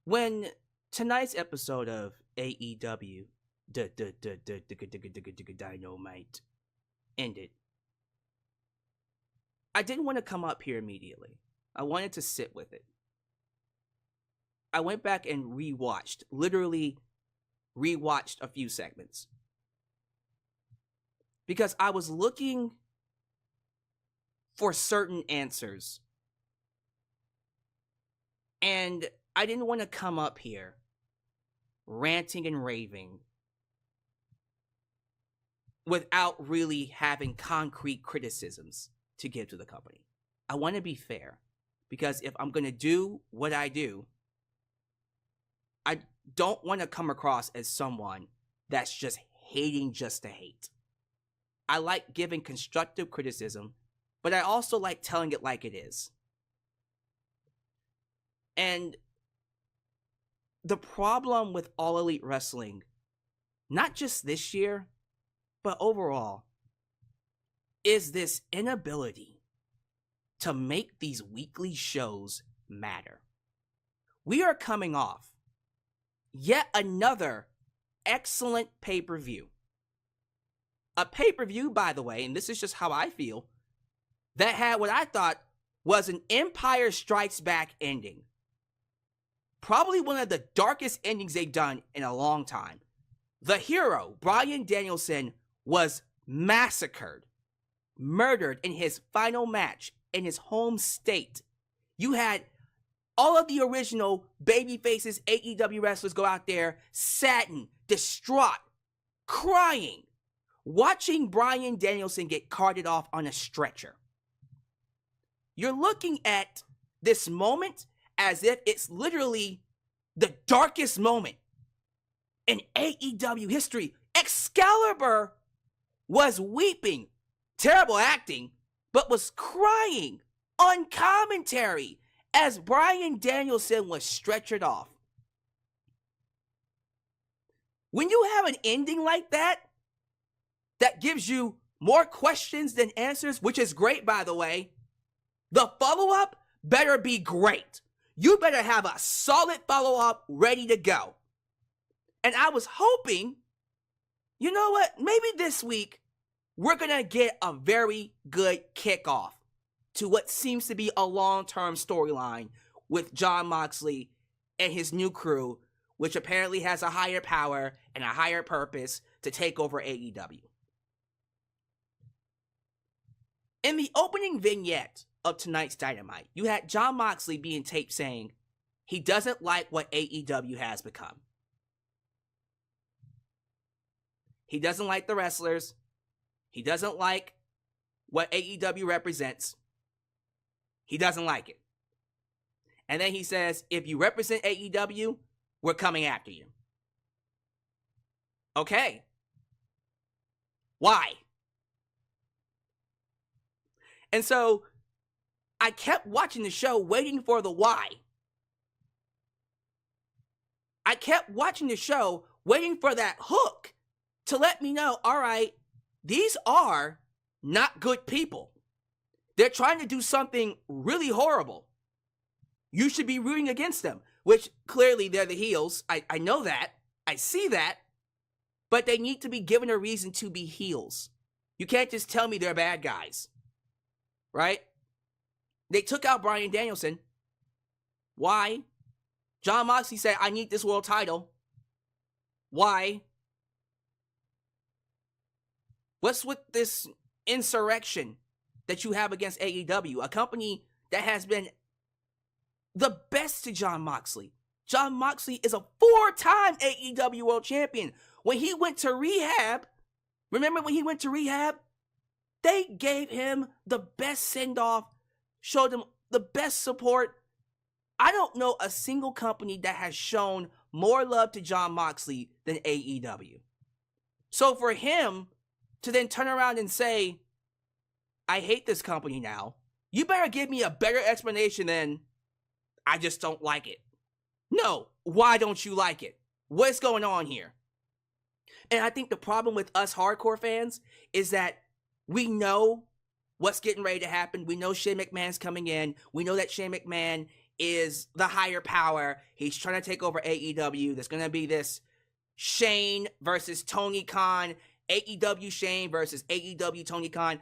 When tonight's episode of AEW, Dynamite, ended, I didn't want to come up here immediately. I wanted to sit with it. I went back and literally rewatched a few segments. Because I was looking for certain answers. And I didn't want to come up here ranting and raving without really having concrete criticisms to give to the company. I want to be fair, because if I'm going to do what I do, I don't want to come across as someone that's just hating just to hate. I like giving constructive criticism, but I also like telling it like it is. And the problem with All Elite Wrestling, not just this year, but overall, is this inability to make these weekly shows matter. We are coming off yet another excellent pay-per-view. A pay-per-view, by the way, and this is just how I feel, that had what I thought was an Empire Strikes Back ending. Probably one of the darkest endings they've done in a long time. The hero, Bryan Danielson, was massacred, murdered in his final match in his home state. You had all of the original babyfaces AEW wrestlers go out there, saddened, distraught, crying, watching Bryan Danielson get carted off on a stretcher. You're looking at this moment as if it's literally the darkest moment in AEW history. Excalibur was weeping, terrible acting, but was crying on commentary as Bryan Danielson was stretchered off. When you have an ending like that gives you more questions than answers, which is great, by the way, the follow-up better be great. You better have a solid follow-up ready to go. And I was hoping, you know what, maybe this week we're going to get a very good kickoff to what seems to be a long-term storyline with Jon Moxley and his new crew, which apparently has a higher power and a higher purpose to take over AEW. In the opening vignette of tonight's Dynamite, you had Jon Moxley being taped saying he doesn't like what AEW has become. He doesn't like the wrestlers. He doesn't like what AEW represents. He doesn't like it. And then he says, if you represent AEW, we're coming after you. Okay. Why? And so I kept watching the show waiting for the why. I kept watching the show waiting for that hook to let me know, all right, these are not good people. They're trying to do something really horrible. You should be rooting against them, which clearly they're the heels. I know that. I see that. But they need to be given a reason to be heels. You can't just tell me they're bad guys. Right? They took out Bryan Danielson. Why? Jon Moxley said, I need this world title. Why? What's with this insurrection that you have against AEW? A company that has been the best to Jon Moxley. Jon Moxley is a 4-time AEW World Champion. When he went to rehab, remember when he went to rehab? They gave him the best send-off, showed him the best support. I don't know a single company that has shown more love to Jon Moxley than AEW. So for him to then turn around and say, I hate this company now, you better give me a better explanation than, I just don't like it. No, why don't you like it? What's going on here? And I think the problem with us hardcore fans is that we know what's getting ready to happen. We know Shane McMahon's coming in. We know that Shane McMahon is the higher power. He's trying to take over AEW. There's going to be this Shane versus Tony Khan, AEW Shane versus AEW Tony Khan.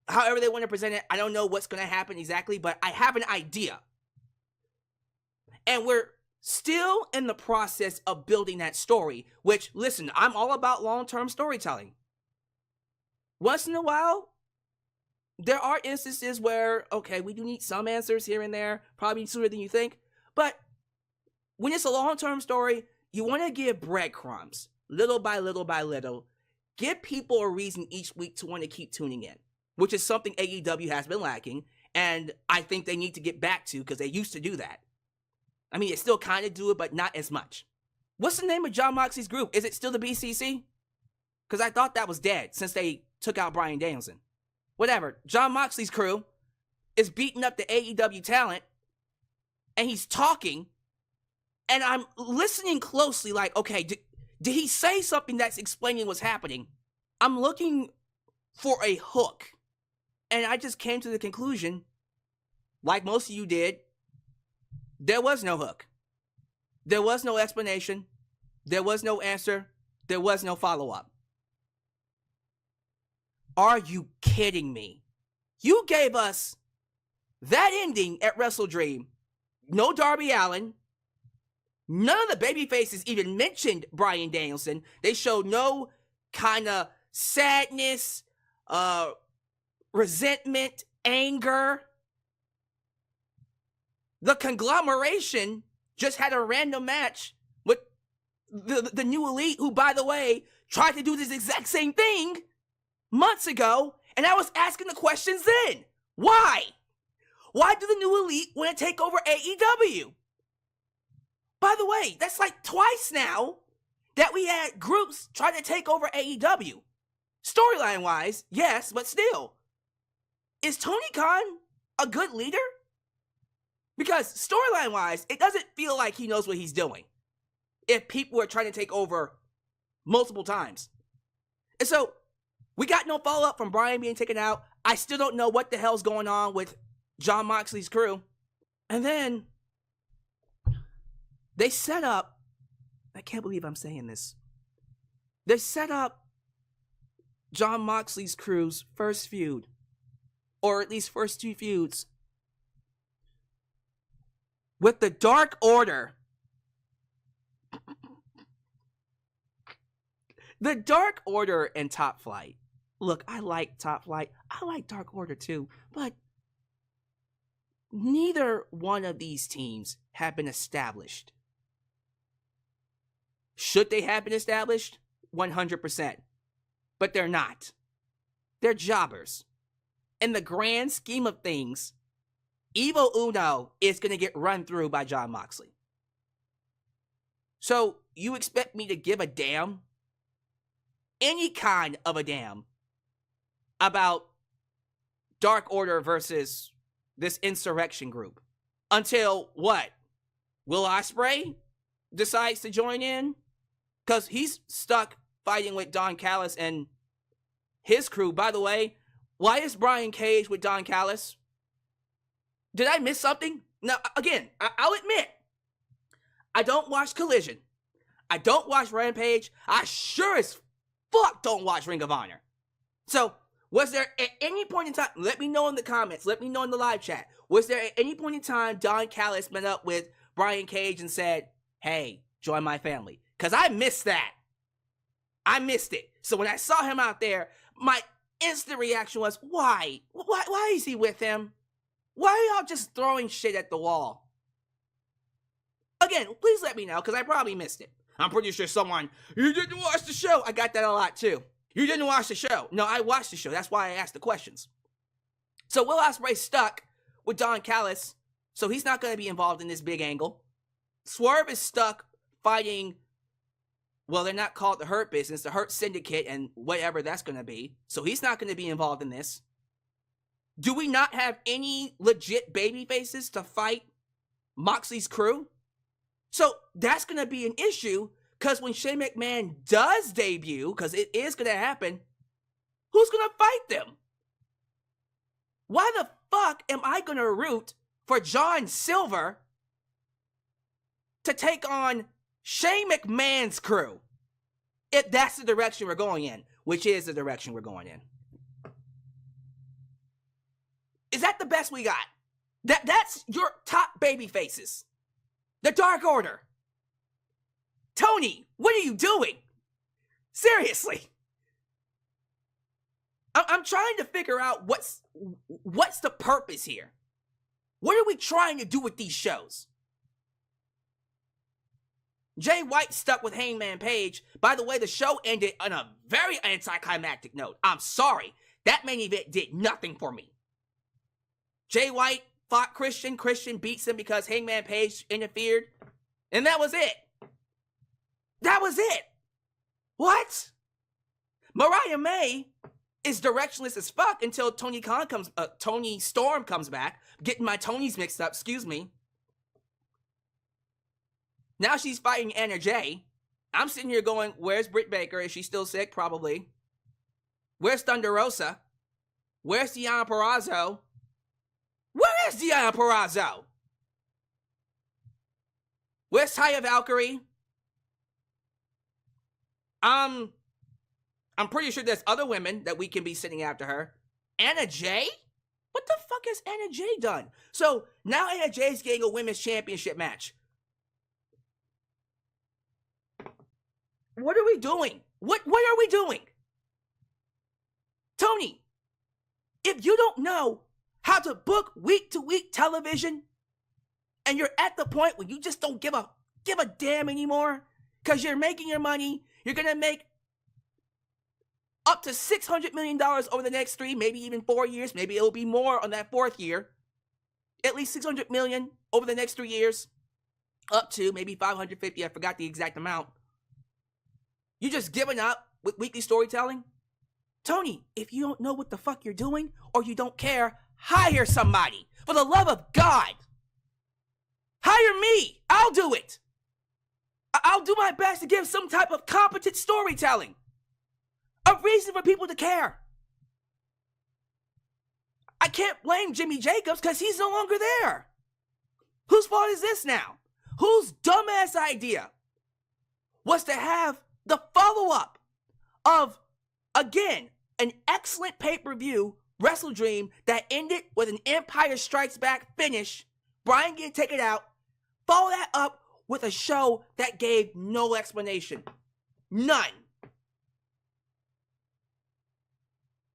However they want to present it, I don't know what's going to happen exactly, but I have an idea. And we're still in the process of building that story, which, listen, I'm all about long-term storytelling. Once in a while, there are instances where, okay, we do need some answers here and there, probably sooner than you think, but when it's a long-term story, you want to give breadcrumbs, little by little by little. Give people a reason each week to want to keep tuning in, which is something AEW has been lacking, and I think they need to get back to, because they used to do that. I mean, they still kind of do it, but not as much. What's the name of Jon Moxley's group? Is it still the BCC? Because I thought that was dead since they took out Bryan Danielson. Whatever. Jon Moxley's crew is beating up the AEW talent, and he's talking, and I'm listening closely like, okay, did he say something that's explaining what's happening? I'm looking for a hook, and I just came to the conclusion, like most of you did, there was no hook. There was no explanation. There was no answer. There was no follow-up. Are you kidding me? You gave us that ending at Wrestle Dream. No Darby Allin. None of the babyfaces even mentioned Bryan Danielson. They showed no kind of sadness, resentment, anger. The conglomeration just had a random match with the New Elite, who, by the way, tried to do this exact same thing months ago, and I was asking the questions then. Why? Why do the New Elite want to take over AEW? By the way, that's like twice now that we had groups trying to take over AEW. Storyline-wise, yes, but still. Is Tony Khan a good leader? Because storyline-wise, it doesn't feel like he knows what he's doing if people are trying to take over multiple times. And so, we got no follow-up from Bryan being taken out. I still don't know what the hell's going on with Jon Moxley's crew. And then, they set up, I can't believe I'm saying this, they set up Jon Moxley's crew's first feud, or at least first two feuds, with the Dark Order. The Dark Order and Top Flight. Look, I like Top Flight. I like Dark Order too. But neither one of these teams have been established. Should they have been established? 100%. But they're not. They're jobbers. In the grand scheme of things, Evil Uno is going to get run through by Jon Moxley. So, you expect me to give a damn? Any kind of a damn about Dark Order versus this insurrection group? Until what? Will Ospreay decides to join in? Because he's stuck fighting with Don Callis and his crew. By the way, why is Brian Cage with Don Callis? Did I miss something? Now, again, I'll admit, I don't watch Collision. I don't watch Rampage. I sure as fuck don't watch Ring of Honor. So, was there at any point in time, let me know in the comments, let me know in the live chat, was there at any point in time Don Callis met up with Brian Cage and said, hey, join my family? Because I missed that. I missed it. So when I saw him out there, my instant reaction was, why? Why is he with him? Why are y'all just throwing shit at the wall? Again, please let me know, because I probably missed it. I'm pretty sure someone, you didn't watch the show. I got that a lot too. You didn't watch the show. No, I watched the show. That's why I asked the questions. So Will Ospreay stuck with Don Callis, so he's not going to be involved in this big angle. Swerve is stuck fighting, well, they're not called the Hurt Business, the Hurt Syndicate, and whatever that's going to be. So he's not going to be involved in this. Do we not have any legit baby faces to fight Moxley's crew? So that's going to be an issue, because when Shane McMahon does debut, because it is going to happen, who's going to fight them? Why the fuck am I going to root for John Silver to take on Shane McMahon's crew. If that's the direction we're going in, which is the direction we're going in. Is that the best we got? That's your top baby faces. The Dark Order. Tony, what are you doing? Seriously. I'm trying to figure out what's the purpose here. What are we trying to do with these shows? Jay White stuck with Hangman Page. By the way, the show ended on a very anticlimactic note. I'm sorry. That main event did nothing for me. Jay White fought Christian. Christian beats him because Hangman Page interfered. And that was it. That was it. What? Mariah May is directionless as fuck until Tony Storm comes back. Getting my Tonys mixed up, excuse me. Now she's fighting Anna Jay. I'm sitting here going, where's Britt Baker? Is she still sick? Probably. Where's Thunder Rosa? Where's Deonna Purrazzo? Where is Deonna Purrazzo? Where's Taya Valkyrie? I'm pretty sure there's other women that we can be sitting after her. Anna Jay? What the fuck has Anna Jay done? So now Anna Jay's getting a women's championship match. What are we doing? What are we doing? Tony, if you don't know how to book week-to-week television, and you're at the point where you just don't give a damn anymore, because you're making your money, you're going to make up to $600 million over the next 3, maybe even 4 years. Maybe it'll be more on that 4th year. At least $600 million over the next 3 years. Up to maybe 550. I forgot the exact amount. You just giving up with weekly storytelling? Tony, if you don't know what the fuck you're doing or you don't care, hire somebody. For the love of God. Hire me. I'll do it. I'll do my best to give some type of competent storytelling. A reason for people to care. I can't blame Jimmy Jacobs because he's no longer there. Whose fault is this now? Whose dumbass idea was to have the follow-up of, again, an excellent pay-per-view Wrestle Dream that ended with an Empire Strikes Back finish, Brian getting taken out, follow that up with a show that gave no explanation. None.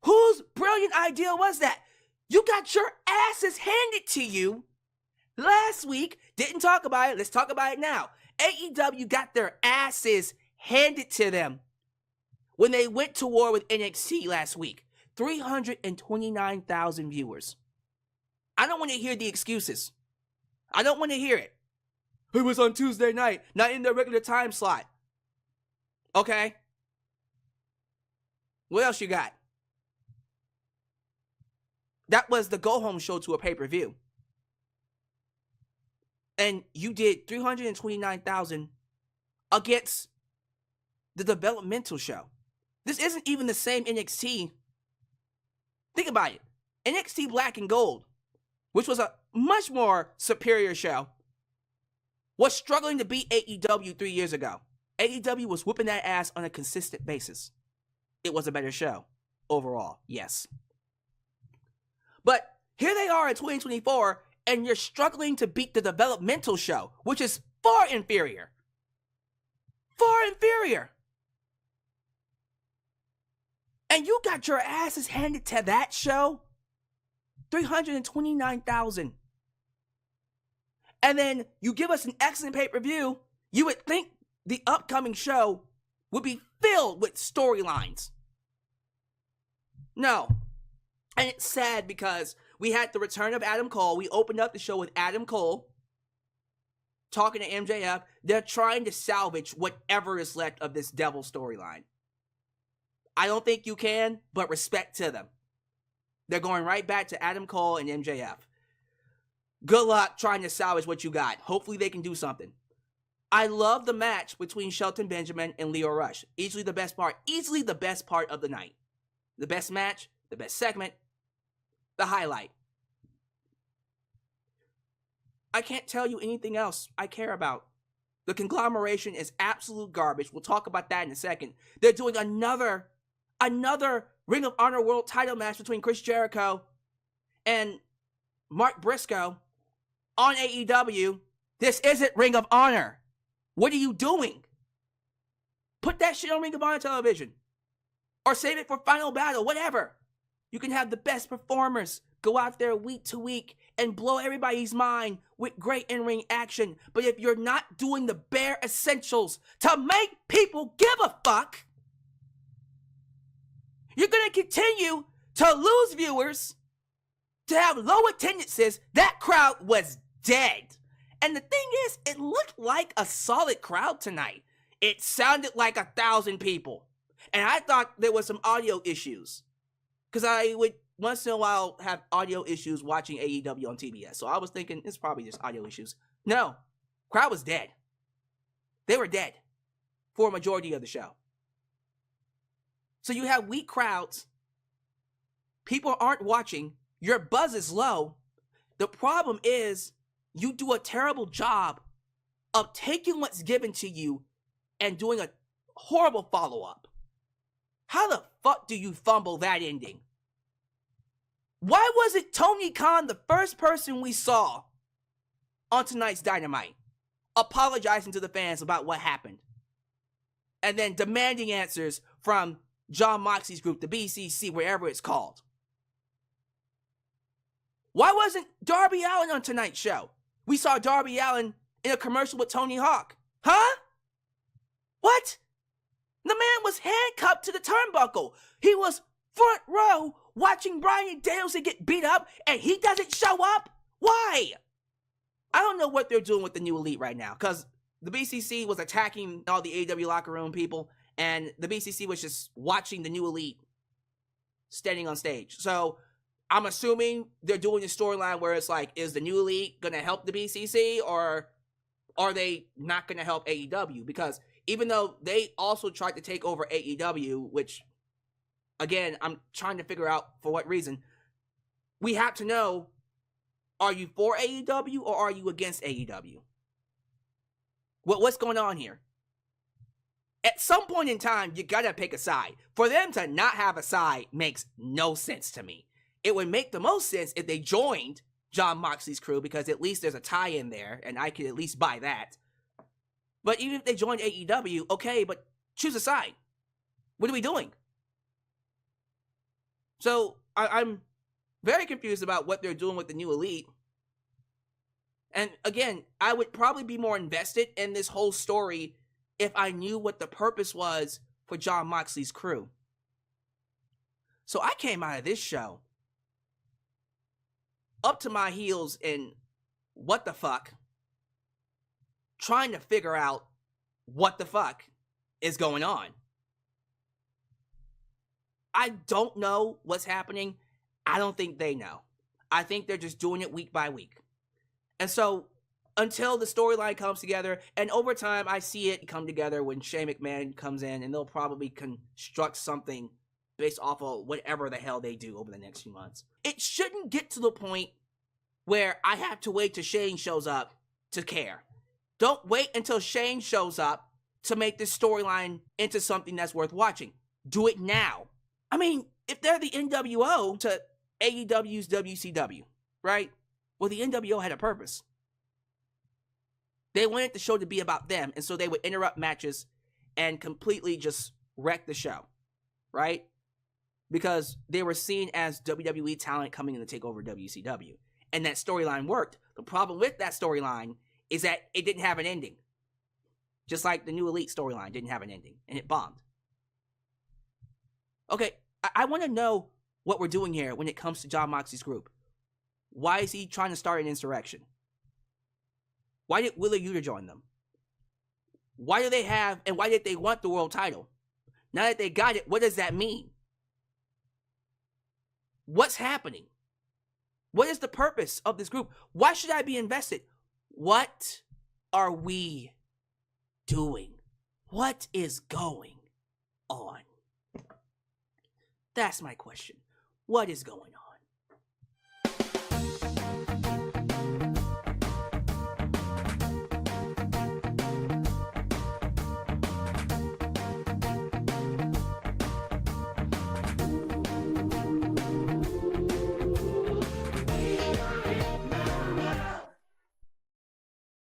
Whose brilliant idea was that? You got your asses handed to you last week. Didn't talk about it. Let's talk about it now. AEW got their asses handed to them when they went to war with NXT last week. 329,000 viewers. I don't want to hear the excuses. I don't want to hear it. It was on Tuesday night, not in the regular time slot. Okay. What else you got? That was the go-home show to a pay-per-view. And you did 329,000 against the developmental show. This isn't even the same NXT. Think about it. NXT Black and Gold, which was a much more superior show, was struggling to beat AEW 3 years ago. AEW was whooping that ass on a consistent basis. It was a better show overall, yes. But here they are in 2024, and you're struggling to beat the developmental show, which is far inferior. Far inferior. And you got your asses handed to that show? 329,000. And then you give us an excellent pay-per-view, you would think the upcoming show would be filled with storylines. No. And it's sad because we had the return of Adam Cole. We opened up the show with Adam Cole talking to MJF. They're trying to salvage whatever is left of this devil storyline. I don't think you can, but respect to them. They're going right back to Adam Cole and MJF. Good luck trying to salvage what you got. Hopefully they can do something. I love the match between Shelton Benjamin and Leo Rush. Easily the best part. Easily the best part of the night. The best match, the best segment, the highlight. I can't tell you anything else I care about. The conglomeration is absolute garbage. We'll talk about that in a second. They're doing another Ring of Honor World title match between Chris Jericho and Mark Briscoe on AEW. This isn't Ring of Honor. What are you doing? Put that shit on Ring of Honor television. Or save it for Final Battle, whatever. You can have the best performers go out there week to week and blow everybody's mind with great in-ring action. But if you're not doing the bare essentials to make people give a fuck, you're going to continue to lose viewers, to have low attendances. That crowd was dead. And the thing is, it looked like a solid crowd tonight. It sounded like 1,000 people. And I thought there was some audio issues. Because I would once in a while have audio issues watching AEW on TBS. So I was thinking it's probably just audio issues. No. Crowd was dead. They were dead for a majority of the show. So you have weak crowds. People aren't watching. Your buzz is low. The problem is you do a terrible job of taking what's given to you and doing a horrible follow-up. How the fuck do you fumble that ending? Why wasn't Tony Khan the first person we saw on tonight's Dynamite apologizing to the fans about what happened? And then demanding answers from Jon Moxley's group, the BCC, wherever it's called. Why wasn't Darby Allin on tonight's show? We saw Darby Allin in a commercial with Tony Hawk. Huh? What? The man was handcuffed to the turnbuckle. He was front row watching Bryan Danielson get beat up, and he doesn't show up? Why? I don't know what they're doing with the New Elite right now, because the BCC was attacking all the AEW locker room people, and the BCC was just watching the New Elite standing on stage. So I'm assuming they're doing a storyline where it's like, is the New Elite going to help the BCC, or are they not going to help AEW? Because even though they also tried to take over AEW, which, again, I'm trying to figure out for what reason, we have to know, are you for AEW or are you against AEW? What's going on here? At some point in time, you gotta pick a side. For them to not have a side makes no sense to me. It would make the most sense if they joined Jon Moxley's crew, because at least there's a tie-in there, and I could at least buy that. But even if they joined AEW, okay, but choose a side. What are we doing? So I'm very confused about what they're doing with the New Elite. And again, I would probably be more invested in this whole story if I knew what the purpose was for Jon Moxley's crew. So I came out of this show up to my heels in what the fuck, trying to figure out what the fuck is going on. I don't know what's happening. I don't think they know. I think they're just doing it week by week. And so until the storyline comes together, and over time I see it come together when Shane McMahon comes in, and they'll probably construct something based off of whatever the hell they do over the next few months. It shouldn't get to the point where I have to wait till Shane shows up to care. Don't wait until Shane shows up to make this storyline into something that's worth watching. Do it now. I mean, if they're the NWO to AEW's WCW, right? Well, the NWO had a purpose. They wanted the show to be about them, and so they would interrupt matches and completely just wreck the show, right? Because they were seen as WWE talent coming in to take over WCW. And that storyline worked. The problem with that storyline is that it didn't have an ending. Just like the New Elite storyline didn't have an ending, and it bombed. Okay, I want to know what we're doing here when it comes to Jon Moxley's group. Why is he trying to start an insurrection? Why did Wheeler Yuta join them? Why do they have, and why did they want the world title? Now that they got it, what does that mean? What's happening? What is the purpose of this group? Why should I be invested? What are we doing? What is going on? That's my question. What is going on?